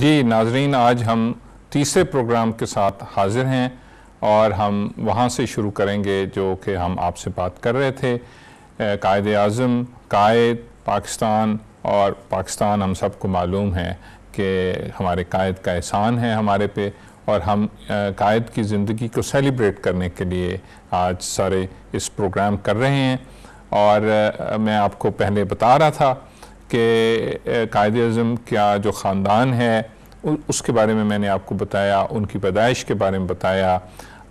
جی ناظرین، آج ہم تیسرے پروگرام کے ساتھ حاضر ہیں اور ہم وہاں سے شروع کریں گے جو کہ ہم آپ سے بات کر رہے تھے۔ قائد اعظم، قائد پاکستان، اور پاکستان ہم سب کو معلوم ہے کہ ہمارے قائد کا احسان ہے ہمارے پہ، اور ہم قائد کی زندگی کو سیلیبریٹ کرنے کے لیے آج سارے اس پروگرام کر رہے ہیں۔ اور میں آپ کو پہلے بتا رہا تھا کہ قائد اعظم کا جو خاندان ہے اس کے بارے میں نے آپ کو بتایا، ان کی پیدائش کے بارے میں بتایا۔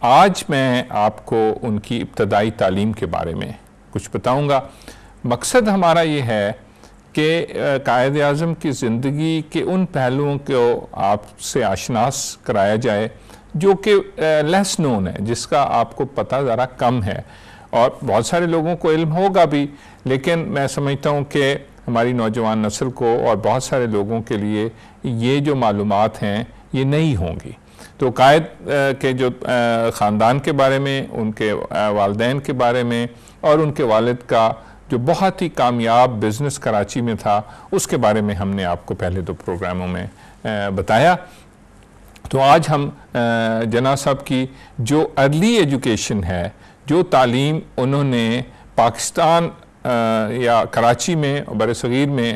آج میں آپ کو ان کی ابتدائی تعلیم کے بارے میں کچھ بتاؤں گا۔ مقصد ہمارا یہ ہے کہ قائد اعظم کی زندگی کے ان پہلوؤں کو آپ سے آشناس کرایا جائے جو کہ لیس نون ہے، جس کا آپ کو پتہ ذرا کم ہے، اور بہت سارے لوگوں کو علم ہوگا بھی، لیکن میں سمجھتا ہوں کہ ہماری نوجوان نسل کو اور بہت سارے لوگوں کے لیے یہ جو معلومات ہیں یہ نہیں ہوں گی۔ تو قائد کے جو خاندان کے بارے میں، ان کے والدین کے بارے میں، اور ان کے والد کا جو بہت ہی کامیاب بزنس کراچی میں تھا، اس کے بارے میں ہم نے آپ کو پہلے دو پروگراموں میں بتایا۔ تو آج ہم جناح صاحب کی جو ارلی ایجوکیشن ہے، جو تعلیم انہوں نے پاکستان یا کراچی میں بر صغیر میں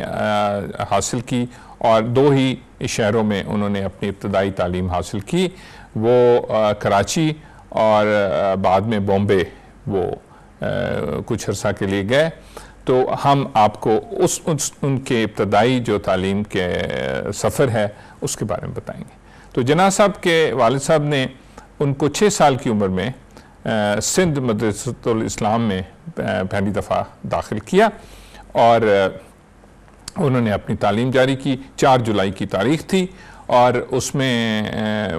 حاصل کی، اور دو ہی شہروں میں انہوں نے اپنی ابتدائی تعلیم حاصل کی، وہ کراچی اور بعد میں بامبے وہ کچھ عرصہ کے لیے گئے۔ تو ہم آپ کو ان کے ابتدائی جو تعلیم کے سفر ہے اس کے بارے میں بتائیں گے۔ تو جناح صاحب کے والد صاحب نے ان کو 6 سال کی عمر میں سندھ مدرسۃ الاسلام میں پہلی دفعہ داخل کیا، اور انہوں نے اپنی تعلیم جاری کی۔ 4 جولائی کی تاریخ تھی، اور اس میں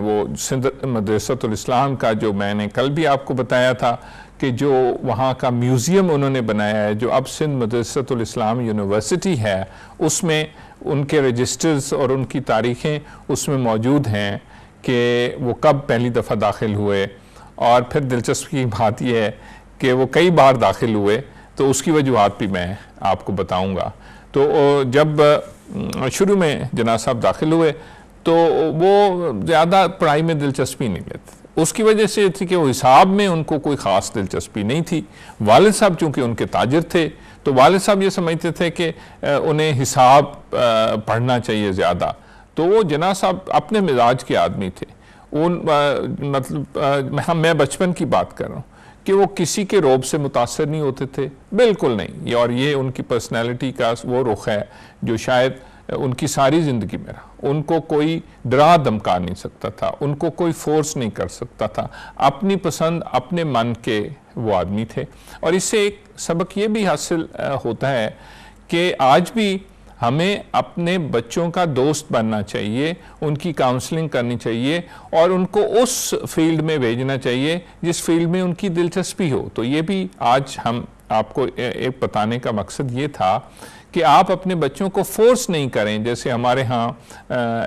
وہ سندھ مدرسۃ الاسلام کا جو میں نے کل بھی آپ کو بتایا تھا کہ جو وہاں کا میوزیم انہوں نے بنایا ہے، جو اب سندھ مدرسۃ الاسلام یونیورسٹی ہے، اس میں ان کے رجسٹرز اور ان کی تاریخیں اس میں موجود ہیں کہ وہ کب پہلی دفعہ داخل ہوئے، اور پھر دلچسپی کی بات یہ ہے کہ وہ کئی بار داخل ہوئے، تو اس کی وجوہات بھی میں آپ کو بتاؤں گا۔ تو جب شروع میں جناح صاحب داخل ہوئے تو وہ زیادہ پڑھائی میں دلچسپی نہیں لیتے۔ اس کی وجہ سے یہ تھی کہ وہ حساب میں ان کو کوئی خاص دلچسپی نہیں تھی۔ والد صاحب چونکہ ان کے تاجر تھے، تو والد صاحب یہ سمجھتے تھے کہ انہیں حساب پڑھنا چاہیے زیادہ۔ تو وہ جناح صاحب اپنے مزاج کے آدمی تھے۔ مطلب میں بچپن کی بات کر رہا ہوں کہ وہ کسی کے روب سے متاثر نہیں ہوتے تھے، بالکل نہیں، اور یہ ان کی پرسنالٹی کا وہ رخ ہے جو شاید ان کی ساری زندگی میں رہا۔ ان کو کوئی ڈرا دھمکا نہیں سکتا تھا، ان کو کوئی فورس نہیں کر سکتا تھا، اپنی پسند اپنے من کے وہ آدمی تھے۔ اور اس سے ایک سبق یہ بھی حاصل ہوتا ہے کہ آج بھی ہمیں اپنے بچوں کا دوست بننا چاہیے، ان کی کاؤنسلنگ کرنی چاہیے، اور ان کو اس فیلڈ میں بھیجنا چاہیے جس فیلڈ میں ان کی دلچسپی ہو۔ تو یہ بھی آج ہم آپ کو ایک بتانے کا مقصد یہ تھا کہ آپ اپنے بچوں کو فورس نہیں کریں، جیسے ہمارے ہاں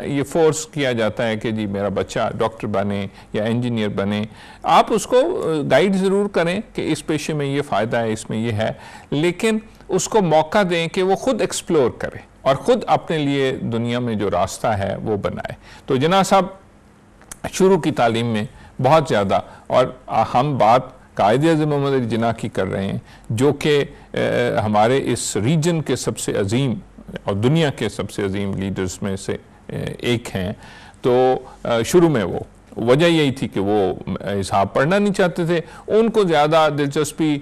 یہ فورس کیا جاتا ہے کہ جی میرا بچہ ڈاکٹر بنے یا انجینئر بنے۔ آپ اس کو گائیڈ ضرور کریں کہ اس پیشے میں یہ فائدہ ہے، اس میں یہ ہے، لیکن اس کو موقع دیں کہ وہ خود ایکسپلور کرے اور خود اپنے لیے دنیا میں جو راستہ ہے وہ بنائے۔ تو جناح صاحب شروع کی تعلیم میں بہت زیادہ، اور ہم بات قائد اعظم محمد علی جناح کی کر رہے ہیں جو کہ ہمارے اس ریجن کے سب سے عظیم اور دنیا کے سب سے عظیم لیڈرز میں سے ایک ہیں۔ تو شروع میں وہ وجہ یہی تھی کہ وہ حساب پڑھنا نہیں چاہتے تھے، ان کو زیادہ دلچسپی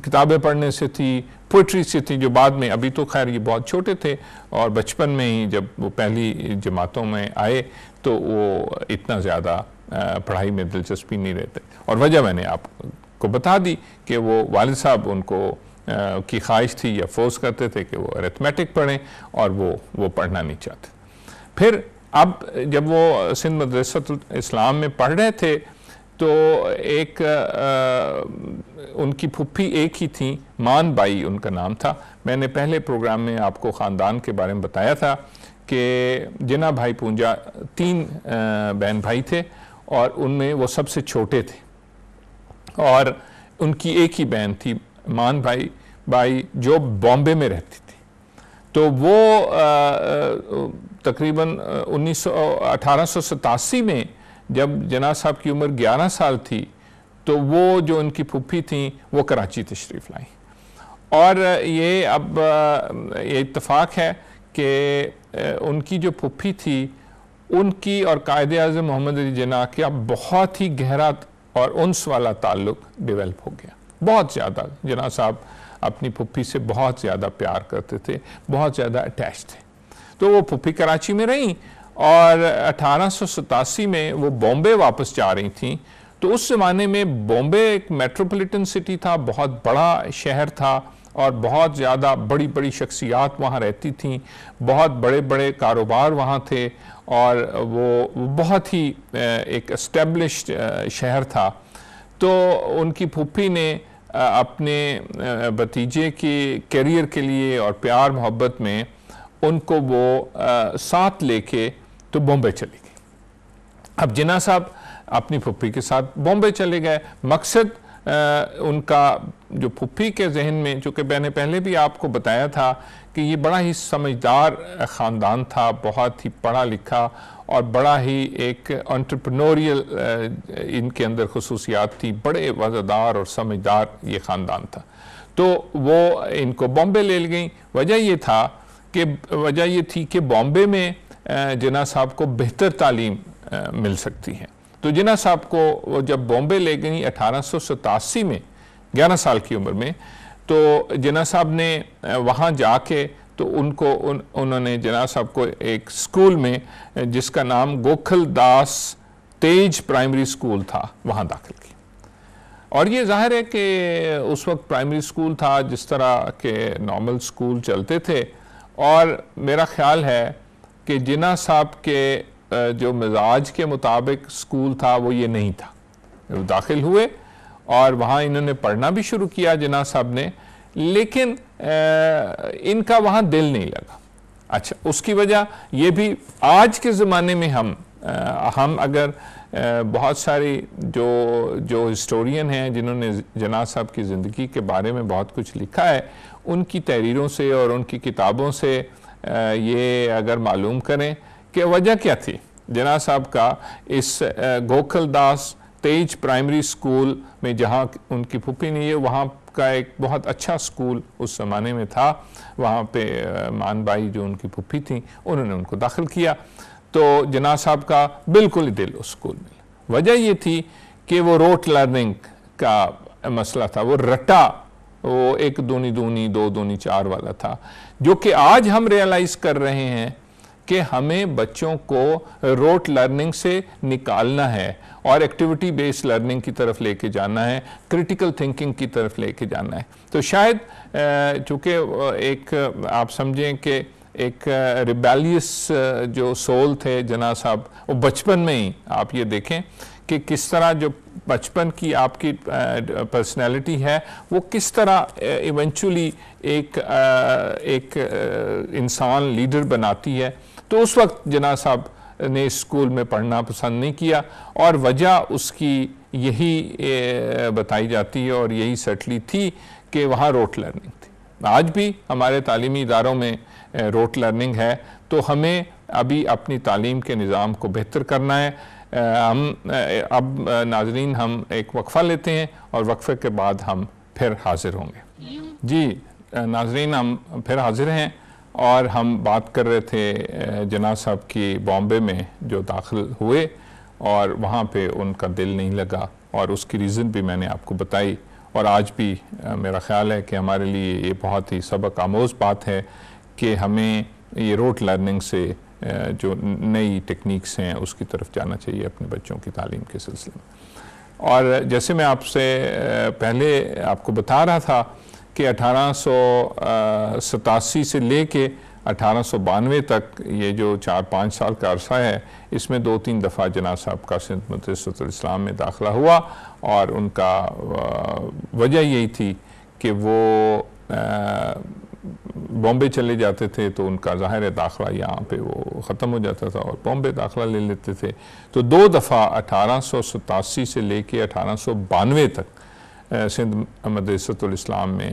کتابیں پڑھنے سے تھی، پوئٹری سے تھی، جو بعد میں، ابھی تو خیر یہ بہت چھوٹے تھے، اور بچپن میں ہی جب وہ پہلی جماعتوں میں آئے تو وہ اتنا زیادہ پڑھائی میں دلچسپی نہیں رہتے۔ اور وجہ میں نے آپ کو بتا دی کہ وہ والد صاحب ان کو کی خواہش تھی یا فورس کرتے تھے کہ وہ ارتھمیٹک پڑھیں، اور وہ پڑھنا نہیں چاہتے۔ پھر اب جب وہ سندھ مدرسۃ الاسلام میں پڑھ رہے تھے تو ایک ان کی پھپھی ایک ہی تھیں، مان بائی ان کا نام تھا۔ میں نے پہلے پروگرام میں آپ کو خاندان کے بارے میں بتایا تھا کہ جناح بھائی پونجا 3 بہن بھائی تھے، اور ان میں وہ سب سے چھوٹے تھے، اور ان کی ایک ہی بہن تھی مان بائی جو بامبے میں رہتی تھی۔ تو وہ تقریباً 1887 میں جب جناح صاحب کی عمر 11 سال تھی تو وہ جو ان کی پھوپھی تھیں وہ کراچی تشریف لائیں، اور یہ اب یہ اتفاق ہے کہ ان کی جو پھوپھی تھی ان کی اور قائد اعظم محمد علی جناح کا بہت ہی گہرا اور انس والا تعلق ڈیولپ ہو گیا، بہت زیادہ۔ جناح صاحب اپنی پھوپھی سے بہت زیادہ پیار کرتے تھے، بہت زیادہ اٹیچ تھے، تو وہ پھوپھی کراچی میں رہیں، اور 1887 میں وہ بامبے واپس جا رہی تھیں۔ تو اس زمانے میں بامبے ایک میٹروپولیٹن سٹی تھا، بہت بڑا شہر تھا، اور بہت زیادہ بڑی بڑی شخصیات وہاں رہتی تھیں، بہت بڑے بڑے کاروبار وہاں تھے، اور وہ بہت ہی ایک اسٹیبلشڈ شہر تھا۔ تو ان کی پھوپھی نے اپنے بھتیجے کے کیریئر کے لیے اور پیار محبت میں ان کو وہ ساتھ لے کے تو بامبے چلی گئی۔ اب جناح صاحب اپنی پھوپھی کے ساتھ بامبے چلے گئے۔ مقصد ان کا جو پھوپھی کے ذہن میں، چونکہ میں نے پہلے بھی آپ کو بتایا تھا کہ یہ بڑا ہی سمجھدار خاندان تھا، بہت ہی پڑھا لکھا، اور بڑا ہی ایک انٹرپرینوریل ان کے اندر خصوصیات تھی، بڑے وزادار اور سمجھدار یہ خاندان تھا۔ تو وہ ان کو بامبے لے گئیں۔ وجہ یہ تھی کہ بامبے میں جناح صاحب کو بہتر تعلیم مل سکتی ہے۔ تو جناح صاحب کو جب بامبے لے گئیں 1887 میں 11 سال کی عمر میں، تو جناح صاحب نے وہاں جا کے تو انہوں نے جناح صاحب کو ایک سکول میں جس کا نام گوکھل داس تیج پرائمری سکول تھا وہاں داخل کیا۔ اور یہ ظاہر ہے کہ اس وقت پرائمری سکول تھا جس طرح کے نارمل سکول چلتے تھے، اور میرا خیال ہے کہ جناح صاحب کے جو مزاج کے مطابق سکول تھا وہ یہ نہیں تھا۔ داخل ہوئے اور وہاں انہوں نے پڑھنا بھی شروع کیا جناح صاحب نے، لیکن ان کا وہاں دل نہیں لگا۔ اچھا، اس کی وجہ یہ بھی آج کے زمانے میں ہم اگر بہت ساری جو ہسٹورین ہیں جنہوں نے جناح صاحب کی زندگی کے بارے میں بہت کچھ لکھا ہے، ان کی تحریروں سے اور ان کی کتابوں سے یہ اگر معلوم کریں کہ وجہ کیا تھی جناح صاحب کا اس گوکھل داس تیج پرائمری سکول میں، جہاں ان کی پھوپھی نے، یہ وہاں کا ایک بہت اچھا سکول اس زمانے میں تھا، وہاں پہ مان بائی جو ان کی پھوپھی تھیں انہوں نے ان کو داخل کیا، تو جناح صاحب کا بالکل ہی دل اس سکول میں۔ وجہ یہ تھی کہ وہ روٹ لرننگ کا مسئلہ تھا، وہ رٹا، وہ 1 دونی 2 دونی 4 والا تھا، جو کہ آج ہم ریئلائز کر رہے ہیں کہ ہمیں بچوں کو روٹ لرننگ سے نکالنا ہے اور ایکٹیویٹی بیس لرننگ کی طرف لے کے جانا ہے، کریٹیکل تھنکنگ کی طرف لے کے جانا ہے۔ تو شاید چونکہ ایک آپ سمجھیں کہ ایک ریبیلیس جو سول تھے جناح صاحب، وہ بچپن میں ہی آپ یہ دیکھیں کہ کس طرح جو بچپن کی آپ کی پرسنالٹی ہے وہ کس طرح ایونچولی ایک انسان لیڈر بناتی ہے۔ تو اس وقت جناح صاحب نے اسکول میں پڑھنا پسند نہیں کیا، اور وجہ اس کی یہی بتائی جاتی ہے اور یہی سٹلی تھی کہ وہاں روٹ لرننگ تھی۔ آج بھی ہمارے تعلیمی اداروں میں روٹ لرننگ ہے، تو ہمیں ابھی اپنی تعلیم کے نظام کو بہتر کرنا ہے۔ اب ناظرین ہم ایک وقفہ لیتے ہیں اور وقفے کے بعد ہم پھر حاضر ہوں گے۔ جی ناظرین، ہم پھر حاضر ہیں اور ہم بات کر رہے تھے جناح صاحب کی بامبے میں جو داخل ہوئے اور وہاں پہ ان کا دل نہیں لگا، اور اس کی ریزن بھی میں نے آپ کو بتائی، اور آج بھی میرا خیال ہے کہ ہمارے لیے یہ بہت ہی سبق آموز بات ہے کہ ہمیں یہ روٹ لرننگ سے جو نئی ٹیکنیکس ہیں اس کی طرف جانا چاہیے اپنے بچوں کی تعلیم کے سلسلے میں۔ اور جیسے میں آپ سے پہلے آپ کو بتا رہا تھا کہ 1887 سے لے کے 1892 تک یہ جو 4-5 سال کا عرصہ ہے، اس میں 2-3 دفعہ جناح صاحب کا سندھ مدرسۃ الاسلام میں داخلہ ہوا، اور ان کا وجہ یہی تھی کہ وہ بامبے چلے جاتے تھے تو ان کا ظاہر داخلہ یہاں پہ وہ ختم ہو جاتا تھا اور بامبے داخلہ لے لیتے تھے۔ تو 2 دفعہ 1887 سے لے کے 1892 تک سندھ مدرسۃ الاسلام میں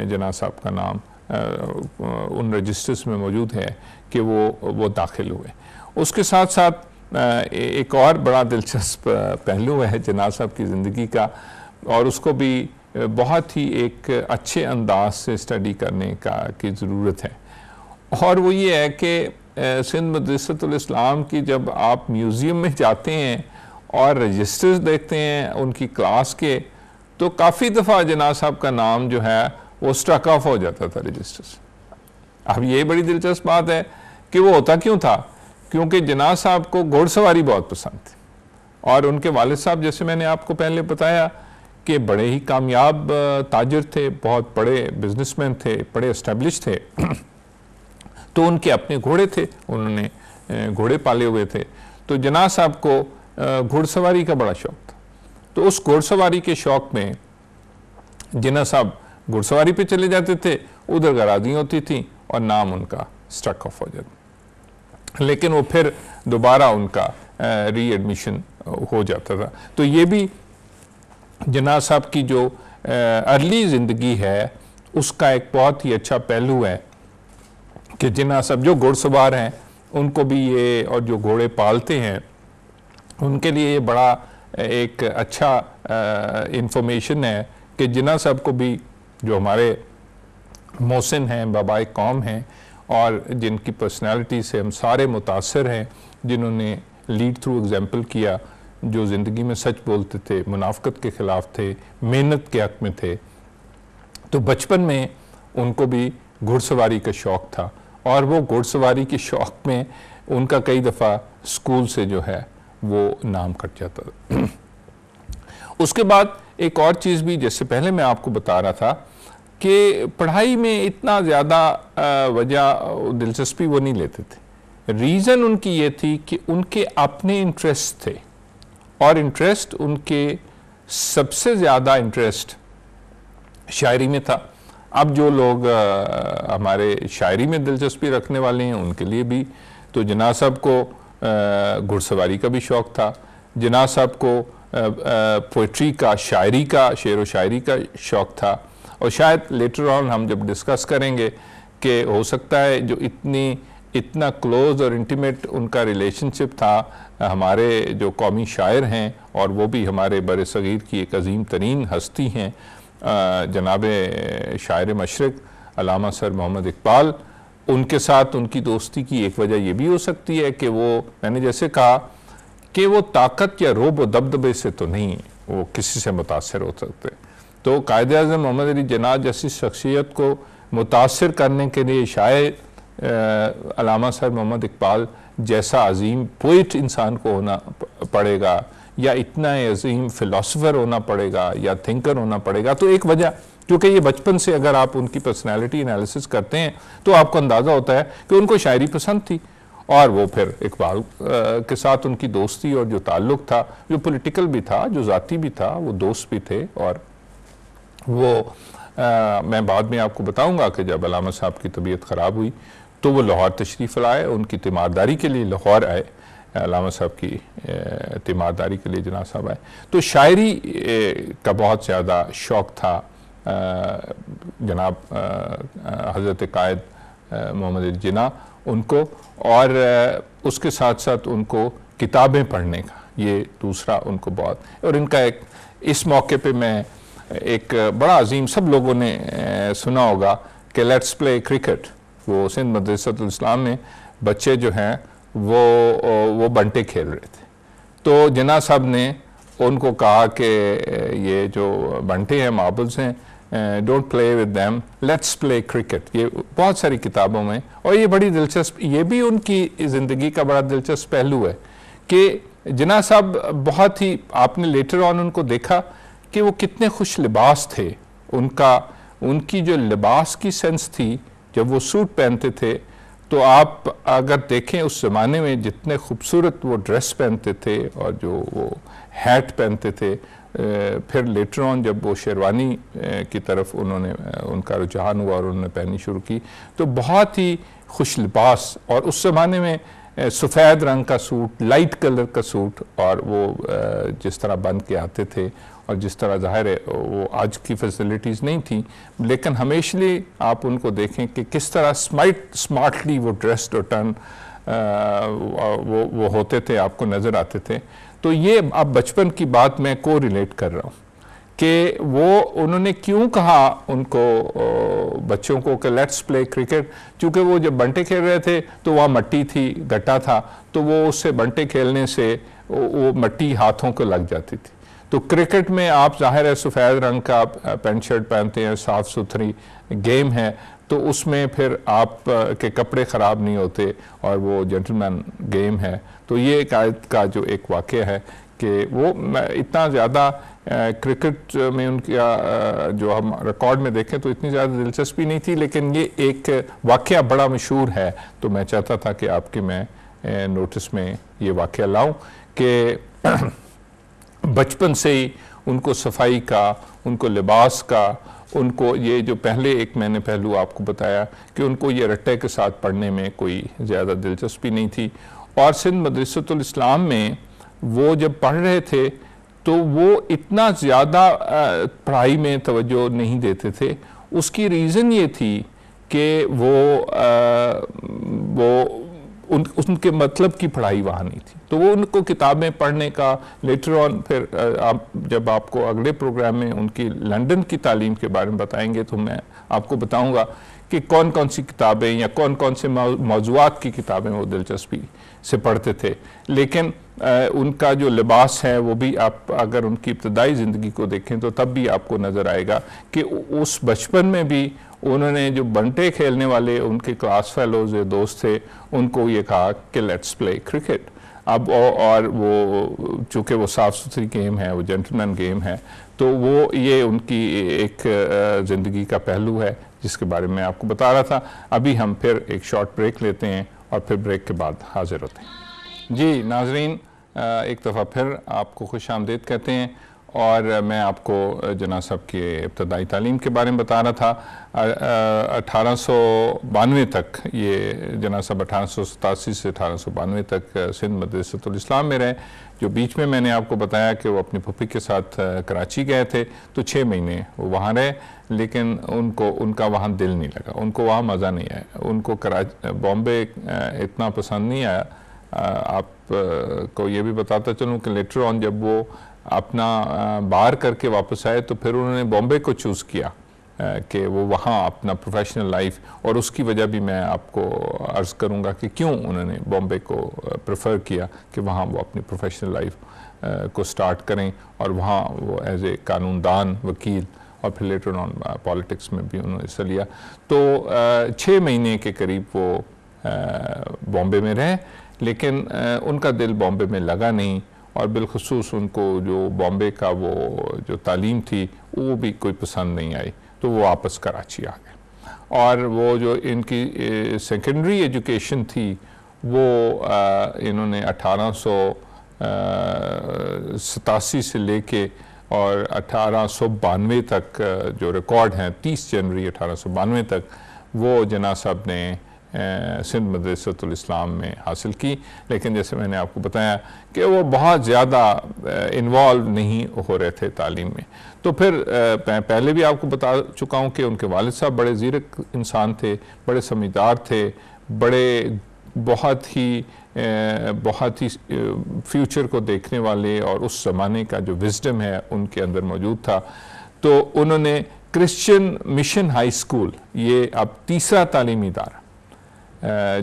جناح صاحب کا نام ان رجسٹرز میں موجود ہے کہ وہ داخل ہوئے۔ اس کے ساتھ ساتھ ایک اور بڑا دلچسپ پہلو ہے جناح صاحب کی زندگی کا، اور اس کو بھی بہت ہی ایک اچھے انداز سے اسٹڈی کرنے کی ضرورت ہے، اور وہ یہ ہے کہ سندھ مدرسۃ الاسلام کی جب آپ میوزیم میں جاتے ہیں اور رجسٹرز دیکھتے ہیں ان کی کلاس کے، تو کافی دفعہ جناح صاحب کا نام جو ہے وہ سٹرک آف ہو جاتا تھا رجسٹرز۔ اب یہ بڑی دلچسپ بات ہے کہ وہ ہوتا کیوں تھا؟ کیونکہ جناح صاحب کو گھوڑ سواری بہت پسند تھی، اور ان کے والد صاحب جیسے میں نے آپ کو پہلے بتایا کہ بڑے ہی کامیاب تاجر تھے، بہت بڑے بزنس مین تھے، بڑے اسٹیبلش تھے، تو ان کے اپنے گھوڑے تھے، انہوں نے گھوڑے پالے ہوئے تھے، تو جناح صاحب کو گھوڑ سواری کا بڑا شوق تھا۔ تو اس گھوڑ سواری کے شوق میں جناح صاحب گھوڑ سواری پہ چلے جاتے تھے، ادھر غرازی ہوتی تھیں اور نام ان کا سٹرک آف ہو جاتا، لیکن وہ پھر دوبارہ ان کا ری ایڈمیشن ہو جاتا تھا۔ تو یہ بھی جناح صاحب کی جو ارلی زندگی ہے اس کا ایک بہت ہی اچھا پہلو ہے کہ جناح صاحب جو گھوڑ سوار ہیں ان کو بھی یہ، اور جو گھوڑے پالتے ہیں ان کے لیے یہ بڑا ایک اچھا انفارمیشن ہے کہ جناح صاحب کو بھی، جو ہمارے محسن ہیں، بابائے قوم ہیں، اور جن کی پرسنالٹی سے ہم سارے متاثر ہیں، جنہوں نے لیڈ تھرو ایگزامپل کیا، جو زندگی میں سچ بولتے تھے، منافقت کے خلاف تھے، محنت کے حق میں تھے، تو بچپن میں ان کو بھی گھوڑ سواری کا شوق تھا، اور وہ گھوڑ سواری کے شوق میں ان کا کئی دفعہ اسکول سے جو ہے وہ نام کٹ جاتا تھا۔ اس کے بعد ایک اور چیز بھی، جیسے پہلے میں آپ کو بتا رہا تھا کہ پڑھائی میں اتنا زیادہ وجہ دلچسپی وہ نہیں لیتے تھے۔ ریزن ان کی یہ تھی کہ ان کے اپنے انٹرسٹ تھے، اور انٹرسٹ ان کے سب سے زیادہ انٹرسٹ شاعری میں تھا۔ اب جو لوگ ہمارے شاعری میں دلچسپی رکھنے والے ہیں ان کے لیے بھی، تو جناح صاحب کو گھڑ سواری کا بھی شوق تھا، جناح صاحب کو پوئٹری کا، شاعری کا، شعر و شاعری کا شوق تھا، اور شاید لیٹر آن ہم جب ڈسکس کریں گے کہ ہو سکتا ہے جو اتنا کلوز اور انٹیمیٹ ان کا ریلیشن شپ تھا ہمارے جو قومی شاعر ہیں، اور وہ بھی ہمارے بر صغیر کی ایک عظیم ترین ہستی ہیں جناب شاعر مشرق علامہ سر محمد اقبال، ان کے ساتھ ان کی دوستی کی ایک وجہ یہ بھی ہو سکتی ہے کہ وہ، میں نے جیسے کہا کہ وہ طاقت یا رعب و دبدبے سے تو نہیں وہ کسی سے متاثر ہو سکتے، تو قائد اعظم محمد علی جناح جیسی شخصیت کو متاثر کرنے کے لیے شاید علامہ سر محمد اقبال جیسا عظیم پوئٹ انسان کو ہونا پڑے گا، یا اتنا عظیم فلاسفر ہونا پڑے گا، یا تھنکر ہونا پڑے گا۔ تو ایک وجہ، کیونکہ یہ بچپن سے اگر آپ ان کی پرسنالٹی انالیسس کرتے ہیں تو آپ کو اندازہ ہوتا ہے کہ ان کو شاعری پسند تھی، اور وہ پھر اقبال کے ساتھ ان کی دوستی اور جو تعلق تھا، جو پولیٹیکل بھی تھا، جو ذاتی بھی تھا، وہ دوست بھی تھے۔ اور وہ میں بعد میں آپ کو بتاؤں گا کہ جب علامہ صاحب کی طبیعت خراب ہوئی تو وہ لاہور تشریف لائے، ان کی تیمارداری کے لیے لاہور آئے، علامہ صاحب کی تیمارداری کے لیے جناح صاحب آئے۔ تو شاعری کا بہت زیادہ شوق تھا جناب حضرت قائد محمد علی جناح ان کو، اور اس کے ساتھ ساتھ ان کو کتابیں پڑھنے کا یہ دوسرا ان کو بہت، اور ان کا ایک اس موقع پہ میں ایک بڑا عظیم، سب لوگوں نے سنا ہوگا کہ لیٹس پلے کرکٹ، وہ سندھ مدرسۃ الاسلام میں بچے جو ہیں وہ بنٹے کھیل رہے تھے، تو جناح صاحب نے ان کو کہا کہ یہ جو بنٹے ہیں، ماربلز ہیں، don't play with them, let's play cricket. یہ بہت ساری کتابوں میں، اور یہ بڑی دلچسپ، یہ بھی ان کی زندگی کا بڑا دلچسپ پہلو ہے کہ جناح صاحب بہت ہی، آپ نے لیٹر آن ان کو دیکھا کہ وہ کتنے خوش لباس تھے، ان کی جو لباس کی سینس تھی، جب وہ سوٹ پہنتے تھے تو آپ اگر دیکھیں اس زمانے میں جتنے خوبصورت وہ ڈریس پہنتے تھے اور جو وہ ہیٹ پہنتے تھے، پھر لیٹر آن جب وہ شیروانی کی طرف ان کا رجحان ہوا اور انہوں نے پہننی شروع کی، تو بہت ہی خوش لباس، اور اس زمانے میں سفید رنگ کا سوٹ، لائٹ کلر کا سوٹ، اور وہ جس طرح بن کے آتے تھے، اور جس طرح ظاہر ہے وہ آج کی فیسلٹیز نہیں تھیں، لیکن ہمیشہ آپ ان کو دیکھیں کہ کس طرح سمارٹلی وہ ڈریسڈ اور ٹرن وہ ہوتے تھے، آپ کو نظر آتے تھے. تو یہ اب بچپن کی بات میں کو ریلیٹ کر رہا ہوں کہ انہوں نے کیوں کہا ان کو بچوں کو کہ لیٹس پلے کرکٹ، چونکہ وہ جب بنٹے کھیل رہے تھے تو وہاں مٹی تھی، گٹا تھا، تو وہ اس سے بنٹے کھیلنے سے وہ مٹی ہاتھوں کو لگ جاتی تھی. تو کرکٹ میں آپ ظاہر ہے سفید رنگ کا پینٹ شرٹ پہنتے ہیں، صاف ستھری گیم ہے، تو اس میں پھر آپ کے کپڑے خراب نہیں ہوتے اور وہ جنٹلمین گیم ہے. تو یہ ایک آیت کا جو ایک واقعہ ہے کہ وہ اتنا زیادہ کرکٹ میں ان کا جو ہم ریکارڈ میں دیکھیں تو اتنی زیادہ دلچسپی نہیں تھی، لیکن یہ ایک واقعہ بڑا مشہور ہے. تو میں چاہتا تھا کہ آپ کے میں نوٹس میں یہ واقعہ لاؤں کہ بچپن سے ہی ان کو صفائی کا، ان کو لباس کا، ان کو یہ جو پہلے ایک میں نے پہلو آپ کو بتایا کہ ان کو یہ رٹے کے ساتھ پڑھنے میں کوئی زیادہ دلچسپی نہیں تھی. اور سندھ مدرسۃ الاسلام میں وہ جب پڑھ رہے تھے تو وہ اتنا زیادہ پڑھائی میں توجہ نہیں دیتے تھے. اس کی ریزن یہ تھی کہ ان کے مطلب کی پڑھائی وہاں نہیں تھی. تو وہ ان کو کتابیں پڑھنے کا لیٹر آن، پھر جب آپ کو اگلے پروگرام میں ان کی لنڈن کی تعلیم کے بارے میں بتائیں گے تو میں آپ کو بتاؤں گا کہ کون کون سی کتابیں یا کون کون سے موضوعات کی کتابیں وہ دلچسپی سے پڑھتے تھے. لیکن ان کا جو لباس ہے وہ بھی آپ اگر ان کی ابتدائی زندگی کو دیکھیں تو تب بھی آپ کو نظر آئے گا کہ اس بچپن میں بھی انہوں نے جو بنٹے کھیلنے والے ان کے کلاس فیلوز دوست تھے ان کو یہ کہا کہ لیٹس پلے کرکٹ. اب اور وہ چونکہ وہ صاف ستھری گیم ہے، وہ جنٹلمین گیم ہے، تو وہ یہ ان کی ایک زندگی کا پہلو ہے جس کے بارے میں آپ کو بتا رہا تھا. ابھی ہم پھر ایک شارٹ بریک لیتے ہیں اور پھر بریک کے بعد حاضر ہوتے ہیں. جی ناظرین، ایک دفعہ پھر آپ کو خوش آمدید کہتے ہیں، اور میں آپ کو جناح صاحب کی ابتدائی تعلیم کے بارے میں بتا رہا تھا. 1892 تک یہ جناح صاحب 1887 سے 1892 تک سندھ مدرسۃ الاسلام میں رہے. جو بیچ میں نے آپ کو بتایا کہ وہ اپنی پھپھی کے ساتھ کراچی گئے تھے تو 6 مہینے وہ وہاں رہے، لیکن ان کا وہاں دل نہیں لگا، ان کو وہاں مزہ نہیں آیا. ان کو بامبے اتنا پسند نہیں آیا. آپ کو یہ بھی بتاتا چلوں کہ لیٹر آن جب وہ اپنا باہر کر کے واپس آئے تو پھر انہوں نے بامبے کو چوز کیا کہ وہ وہاں اپنا پروفیشنل لائف، اور اس کی وجہ بھی میں آپ کو عرض کروں گا کہ کیوں انہوں نے بامبے کو پریفر کیا کہ وہاں وہ اپنی پروفیشنل لائف کو سٹارٹ کریں، اور وہاں وہ ایز اے قانون دان، وکیل، اور پھر لیٹر آن پالیٹکس میں بھی انہوں نے حصہ لیا. تو 6 مہینے کے قریب وہ بامبے میں رہے، لیکن ان کا دل بامبے میں لگا نہیں، اور بالخصوص ان کو جو بامبے کا وہ جو تعلیم تھی وہ بھی کوئی پسند نہیں آئی، تو وہ واپس کراچی آ گئے. اور وہ جو ان کی سیکنڈری ایجوکیشن تھی وہ انہوں نے 1887 سے لے کے اور 1892 تک جو ریکارڈ ہیں 30 جنوری 1892 تک وہ جناح صاحب نے سندھ مدرسۃ الاسلام میں حاصل کی. لیکن جیسے میں نے آپ کو بتایا کہ وہ بہت زیادہ انوالو نہیں ہو رہے تھے تعلیم میں. تو پھر پہلے بھی آپ کو بتا چکا ہوں کہ ان کے والد صاحب بڑے زیرک انسان تھے، بڑے سمجھدار تھے، بہت ہی فیوچر کو دیکھنے والے، اور اس زمانے کا جو وزڈم ہے ان کے اندر موجود تھا. تو انہوں نے کرسچن مشن ہائی اسکول، یہ اب تیسرا تعلیمی ادارہ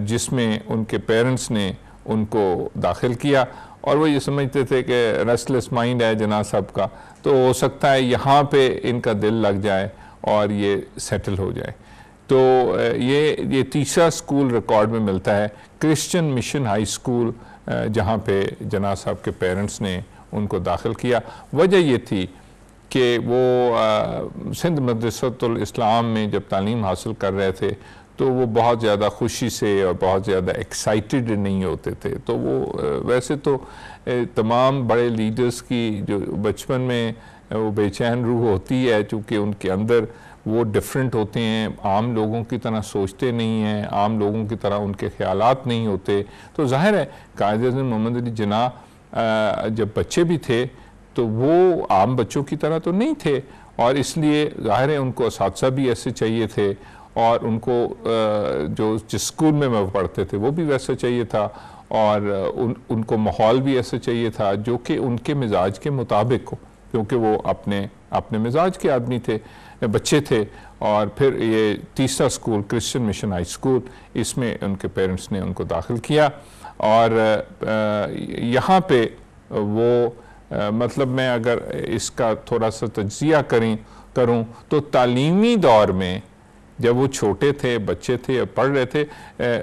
جس میں ان کے پیرنٹس نے ان کو داخل کیا، اور وہ یہ سمجھتے تھے کہ ریسٹلیس مائنڈ ہے جناح صاحب کا، تو ہو سکتا ہے یہاں پہ ان کا دل لگ جائے اور یہ سیٹل ہو جائے. تو یہ تیسرا اسکول ریکارڈ میں ملتا ہے، کرسچن مشن ہائی اسکول، جہاں پہ جناح صاحب کے پیرنٹس نے ان کو داخل کیا. وجہ یہ تھی کہ وہ سندھ مدرسۃ الاسلام میں جب تعلیم حاصل کر رہے تھے تو وہ بہت زیادہ خوشی سے اور بہت زیادہ ایکسائٹڈ نہیں ہوتے تھے. تو وہ ویسے تو تمام بڑے لیڈرز کی جو بچپن میں وہ بے چین روح ہوتی ہے، چونکہ ان کے اندر وہ ڈیفرنٹ ہوتے ہیں، عام لوگوں کی طرح سوچتے نہیں ہیں، عام لوگوں کی طرح ان کے خیالات نہیں ہوتے. تو ظاہر ہے قائد اعظم محمد علی جناح جب بچے بھی تھے تو وہ عام بچوں کی طرح تو نہیں تھے، اور اس لیے ظاہر ہے ان کو اساتذہ بھی ایسے چاہیے تھے، اور ان کو جو جس اسکول میں وہ پڑھتے تھے وہ بھی ویسا چاہیے تھا، اور ان کو ماحول بھی ایسا چاہیے تھا جو کہ ان کے مزاج کے مطابق ہو، کیونکہ وہ اپنے مزاج کے آدمی تھے، بچے تھے۔ اور پھر یہ تیسرا school Christian mission high school, اس میں ان کے پیرنٹس نے ان کو داخل کیا، اور یہاں پہ وہ مطلب میں اگر اس کا تھوڑا سا تجزیہ کروں تو تعلیمی دور میں جب وہ چھوٹے تھے، بچے تھے، پڑھ رہے تھے،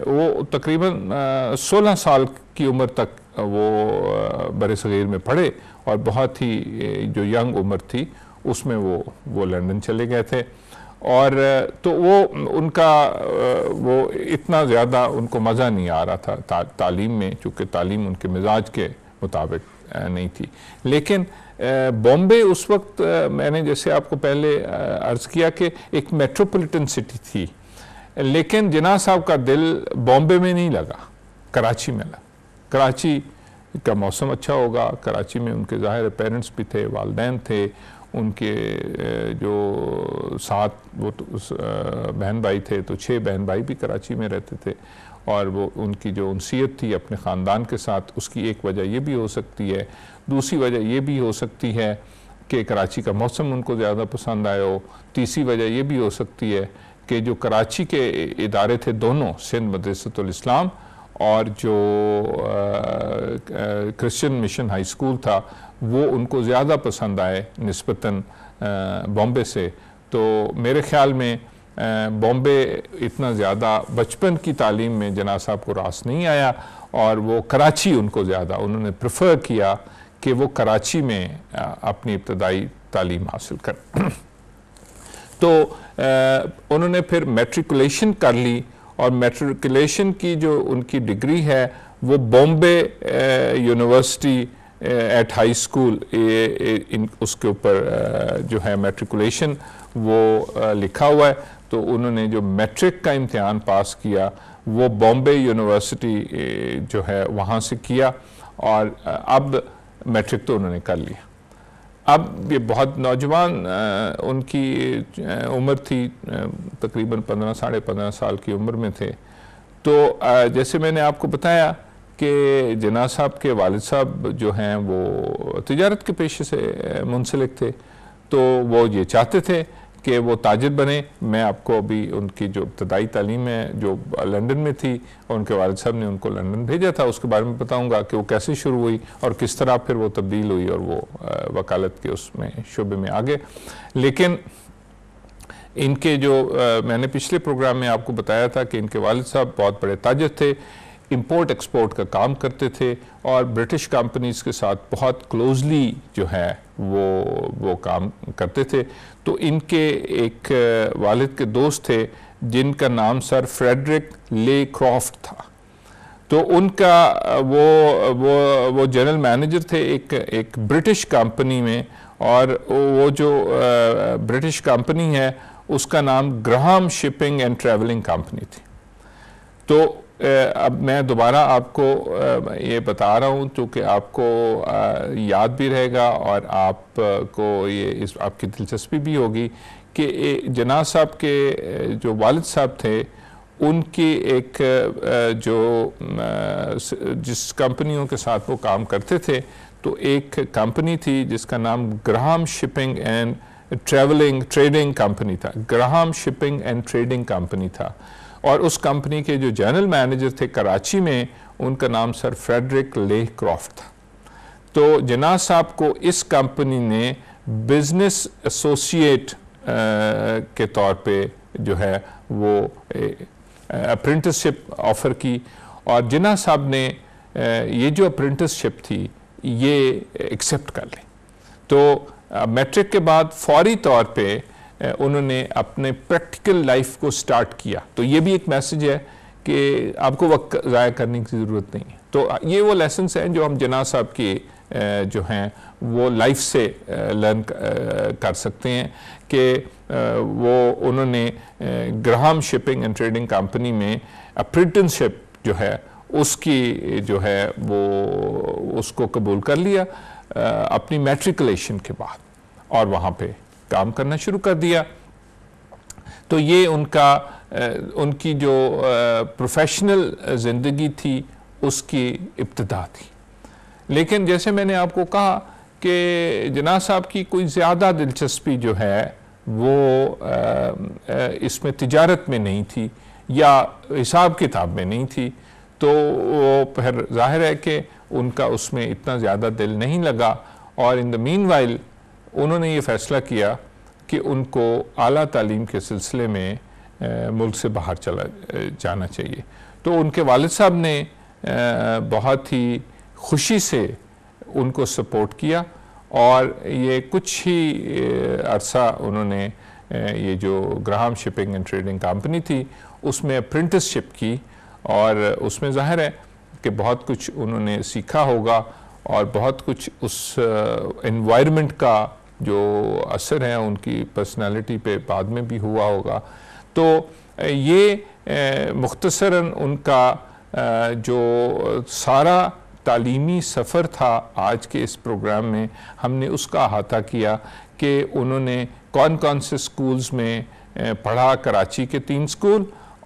وہ تقریباً 16 سال کی عمر تک وہ بر صغیر میں پڑھے، اور بہت ہی جو ینگ عمر تھی اس میں وہ لندن چلے گئے تھے، اور تو وہ ان کا وہ اتنا زیادہ ان کو مزہ نہیں آ رہا تھا تعلیم میں، چونکہ تعلیم ان کے مزاج کے مطابق نہیں تھی۔ لیکن بامبے اس وقت میں نے جیسے آپ کو پہلے عرض کیا کہ ایک میٹروپولیٹن سٹی تھی، لیکن جناح صاحب کا دل بامبے میں نہیں لگا، کراچی میں لگا۔ کراچی کا موسم اچھا ہوگا، کراچی میں ان کے ظاہر پیرنٹس بھی تھے، والدین تھے، ان کے جو 7 وہ بہن بھائی تھے، تو 6 بہن بھائی بھی کراچی میں رہتے تھے، اور وہ ان کی جو انسیت تھی اپنے خاندان کے ساتھ، اس کی ایک وجہ یہ بھی ہو سکتی ہے، دوسری وجہ یہ بھی ہو سکتی ہے کہ کراچی کا موسم ان کو زیادہ پسند آیا ہو، تیسری وجہ یہ بھی ہو سکتی ہے کہ جو کراچی کے ادارے تھے دونوں، سندھ مدرسۃ الاسلام اور جو کرسچن مشن ہائی اسکول تھا، وہ ان کو زیادہ پسند آئے نسبتاً بامبے سے۔ تو میرے خیال میں بامبے اتنا زیادہ بچپن کی تعلیم میں جناح صاحب کو راس نہیں آیا، اور وہ کراچی ان کو زیادہ انہوں نے پریفر کیا کہ وہ کراچی میں اپنی ابتدائی تعلیم حاصل کریں۔ تو انہوں نے پھر میٹریکولیشن کر لی، اور میٹریکولیشن کی جو ان کی ڈگری ہے وہ Bombay university at high school, اس کے اوپر جو ہے میٹریکولیشن وہ لکھا ہوا ہے۔ تو انہوں نے جو میٹرک کا امتحان پاس کیا وہ بامبے یونیورسٹی جو ہے وہاں سے کیا، اور اب میٹرک تو انہوں نے کر لیا۔ اب یہ بہت نوجوان ان کی عمر تھی، تقریباً 15 سال کی عمر میں تھے۔ تو جیسے میں نے آپ کو بتایا کہ جناح صاحب کے والد صاحب جو ہیں وہ تجارت کے پیشے سے منسلک تھے، تو وہ یہ چاہتے تھے کہ وہ تاجر بنے۔ میں آپ کو ابھی ان کی جو ابتدائی تعلیم ہے جو لندن میں تھی، اور ان کے والد صاحب نے ان کو لندن بھیجا تھا، اس کے بارے میں بتاؤں گا کہ وہ کیسے شروع ہوئی اور کس طرح پھر وہ تبدیل ہوئی اور وہ وکالت کے اس میں شعبے میں آگے۔ لیکن ان کے جو میں نے پچھلے پروگرام میں آپ کو بتایا تھا کہ ان کے والد صاحب بہت بڑے تاجر تھے، امپورٹ ایکسپورٹ کا کام کرتے تھے، اور برٹش کمپنیز کے ساتھ بہت کلوزلی جو ہے وہ کام کرتے تھے۔ تو ان کے ایک والد کے دوست تھے جن کا نام سر فریڈرک لے کرافٹ تھا، تو ان کا وہ جنرل مینیجر تھے ایک برٹش کمپنی میں، اور وہ جو برٹش کمپنی ہے اس کا نام Graham shipping and travelling company تھی۔ تو اب میں دوبارہ آپ کو یہ بتا رہا ہوں چونکہ آپ کو یاد بھی رہے گا، اور آپ کو آپ کی دلچسپی بھی ہوگی کہ جناح صاحب کے جو والد صاحب تھے ان کی ایک جس کمپنیوں کے ساتھ وہ کام کرتے تھے، تو ایک کمپنی تھی جس کا نام Graham shipping and trading company تھا، Graham shipping and trading company تھا، اور اس کمپنی کے جو جنرل مینیجر تھے کراچی میں ان کا نام سر فریڈرک لے کرافٹ تھا۔ تو جناح صاحب کو اس کمپنی نے بزنس ایسوسیٹ کے طور پہ جو ہے وہ اپرنٹسشپ آفر کی، اور جناح صاحب نے یہ جو اپرنٹسشپ تھی یہ ایکسیپٹ کر لی۔ تو میٹرک کے بعد فوری طور پہ انہوں نے اپنے پریکٹیکل لائف کو سٹارٹ کیا۔ تو یہ بھی ایک میسج ہے کہ آپ کو وقت ضائع کرنے کی ضرورت نہیں ہے۔ تو یہ وہ لیسنس ہیں جو ہم جناح صاحب کی جو ہیں وہ لائف سے لرن کر سکتے ہیں، کہ انہوں نے Graham shipping and trading company میں اپرنٹسشپ جو ہے اس کی جو ہے وہ اس کو قبول کر لیا۔ اپنی میٹریکولیشن کے بعد اور وہاں پہ کام کرنا شروع کر دیا. تو یہ ان کی جو پروفیشنل زندگی تھی اس کی ابتدا تھی. لیکن جیسے میں نے آپ کو کہا کہ جناح صاحب کی کوئی زیادہ دلچسپی جو ہے وہ اس میں تجارت میں نہیں تھی یا حساب کتاب میں نہیں تھی. تو وہ پھر ظاہر ہے کہ ان کا اس میں اتنا زیادہ دل نہیں لگا، اور ان دا مین وائل انہوں نے یہ فیصلہ کیا کہ ان کو اعلیٰ تعلیم کے سلسلے میں ملک سے باہر چلا جانا چاہیے. تو ان کے والد صاحب نے بہت ہی خوشی سے ان کو سپورٹ کیا، اور یہ کچھ ہی عرصہ انہوں نے یہ جو Graham shipping and trading company تھی اس میں اپرنٹس شپ کی، اور اس میں ظاہر ہے کہ بہت کچھ انہوں نے سیکھا ہوگا، اور بہت کچھ اس انوائرمنٹ کا جو اثر ہے ان کی پرسنالٹی پہ بعد میں بھی ہوا ہوگا. تو یہ مختصراً ان کا جو سارا تعلیمی سفر تھا آج کے اس پروگرام میں ہم نے اس کا احاطہ کیا کہ انہوں نے کون کون سے سکولز میں پڑھا. کراچی کے 3 سکول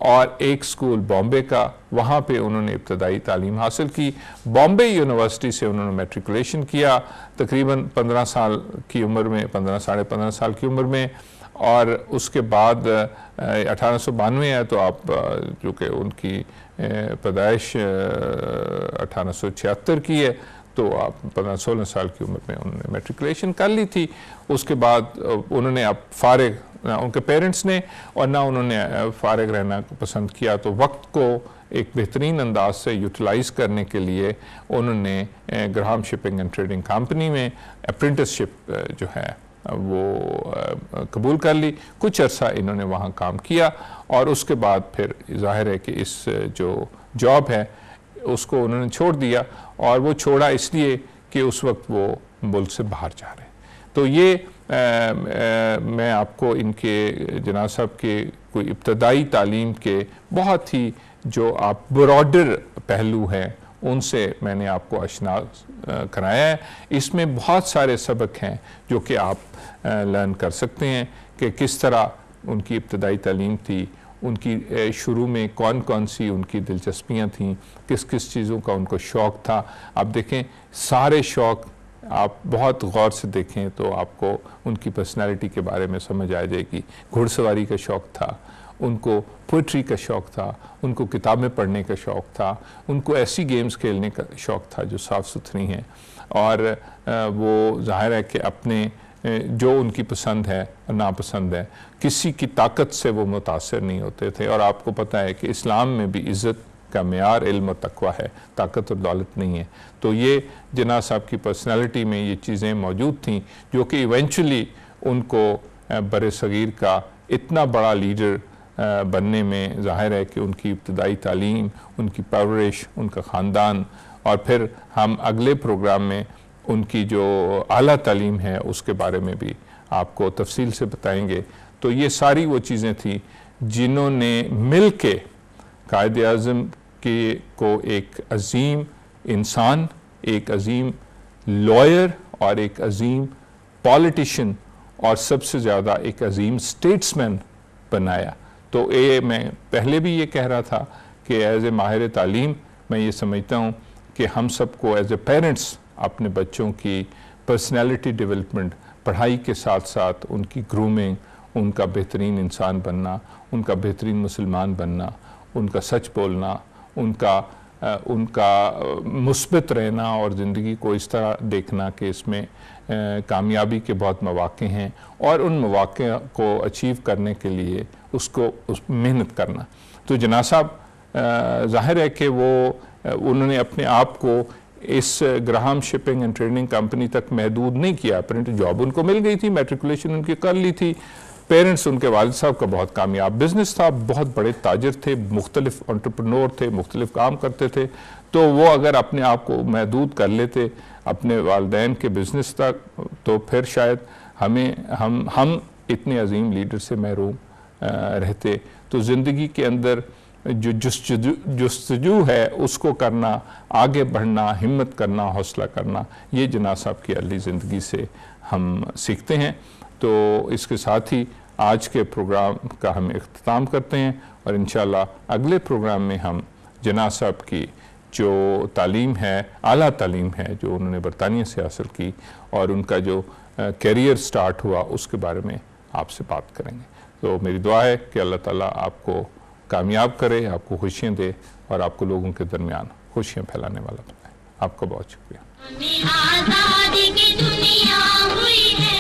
اور 1 سکول بامبے کا، وہاں پہ انہوں نے ابتدائی تعلیم حاصل کی. بامبے یونیورسٹی سے انہوں نے میٹریکولیشن کیا تقریباً 15 سال کی عمر میں، 15 15.5 سال کی عمر میں، اور اس کے بعد 1892 ہے تو آپ جو کہ ان کی پیدائش 1876 کی ہے، تو آپ 15-16 سال کی عمر میں انہوں نے میٹریکولیشن کر لی تھی. اس کے بعد انہوں نے اب فارغ، نہ ان کے پیرنٹس نے اور نہ انہوں نے فارغ رہنا پسند کیا، تو وقت کو ایک بہترین انداز سے یوٹیلائز کرنے کے لیے انہوں نے Graham shipping and trading company میں اپرنٹس شپ جو ہے وہ قبول کر لی. کچھ عرصہ انہوں نے وہاں کام کیا، اور اس کے بعد پھر ظاہر ہے کہ اس جو جاب ہے اس کو انہوں نے چھوڑ دیا، اور وہ چھوڑا اس لیے کہ اس وقت وہ ملک سے باہر جا رہے ہیں. تو یہ میں آپ کو ان کے جناح صاحب کے کوئی ابتدائی تعلیم کے بہت ہی جو آپ براڈر پہلو ہیں ان سے میں نے آپ کو آشنا کرایا ہے. اس میں بہت سارے سبق ہیں جو کہ آپ لرن کر سکتے ہیں کہ کس طرح ان کی ابتدائی تعلیم تھی، ان کی شروع میں کون کون سی ان کی دلچسپیاں تھیں، کس کس چیزوں کا ان کو شوق تھا. آپ دیکھیں سارے شوق آپ بہت غور سے دیکھیں تو آپ کو ان کی پرسنالٹی کے بارے میں سمجھ آ جائے گی. گھڑ سواری کا شوق تھا ان کو، پوئٹری کا شوق تھا ان کو، کتابیں پڑھنے کا شوق تھا ان کو، ایسی گیمز کھیلنے کا شوق تھا جو صاف ستھری ہیں، اور وہ ظاہر ہے کہ اپنے جو ان کی پسند ہے اور ناپسند ہے کسی کی طاقت سے وہ متاثر نہیں ہوتے تھے. اور آپ کو پتہ ہے کہ اسلام میں بھی عزت کا معیار علم و تقوی ہے، طاقت اور دولت نہیں ہے. تو یہ جناح صاحب کی پرسنالٹی میں یہ چیزیں موجود تھیں جو کہ ایونچولی ان کو بر صغیر کا اتنا بڑا لیڈر بننے میں ظاہر ہے کہ ان کی ابتدائی تعلیم، ان کی پرورش، ان کا خاندان، اور پھر ہم اگلے پروگرام میں ان کی جو اعلیٰ تعلیم ہے اس کے بارے میں بھی آپ کو تفصیل سے بتائیں گے. تو یہ ساری وہ چیزیں تھیں جنہوں نے مل کے قائد اعظم کو ایک عظیم انسان، ایک عظیم لائر اور ایک عظیم پولیٹیشین اور سب سے زیادہ ایک عظیم اسٹیٹسمین بنایا. تو میں پہلے بھی یہ کہہ رہا تھا کہ ایز اے ماہر تعلیم میں یہ سمجھتا ہوں کہ ہم سب کو ایز اے پیرنٹس اپنے بچوں کی پرسنالٹی ڈیولپمنٹ، پڑھائی کے ساتھ ساتھ ان کی گرومنگ، ان کا بہترین انسان بننا، ان کا بہترین مسلمان بننا، ان کا سچ بولنا، ان کا مثبت رہنا اور زندگی کو اس طرح دیکھنا کہ اس میں کامیابی کے بہت مواقع ہیں، اور ان مواقع کو اچیو کرنے کے لیے اس کو محنت کرنا. تو جناح صاحب ظاہر ہے کہ انہوں نے اپنے آپ کو اس Graham shipping and trading company تک محدود نہیں کیا. اپرنٹ جاب ان کو مل گئی تھی، میٹریکولیشن ان کی کر لی تھی. پیرنٹس ان کے والد صاحب کا بہت کامیاب بزنس تھا، بہت بڑے تاجر تھے، مختلف انٹرپرنور تھے، مختلف کام کرتے تھے. تو وہ اگر اپنے آپ کو محدود کر لیتے اپنے والدین کے بزنس تک تو پھر شاید ہم اتنے عظیم لیڈر سے محروم رہتے. تو زندگی کے اندر جو جستجو ہے اس کو کرنا، آگے بڑھنا، ہمت کرنا، حوصلہ کرنا، یہ جناح صاحب کی علی زندگی سے ہم سیکھتے ہیں۔ تو اس کے ساتھ ہی آج کے پروگرام کا ہم اختتام کرتے ہیں، اور انشاءاللہ اگلے پروگرام میں ہم جناح صاحب کی جو تعلیم ہے، اعلیٰ تعلیم ہے جو انہوں نے برطانیہ سے حاصل کی، اور ان کا جو کیریئر سٹارٹ ہوا، اس کے بارے میں آپ سے بات کریں گے۔ تو میری دعا ہے کہ اللہ تعالیٰ آپ کو کامیاب کرے، آپ کو خوشیاں دے، اور آپ کو لوگوں کے درمیان خوشیاں پھیلانے والا بنائے۔ آپ کا بہت شکریہ۔ ہمیں آزادی کی دنیا ہوئی ہے۔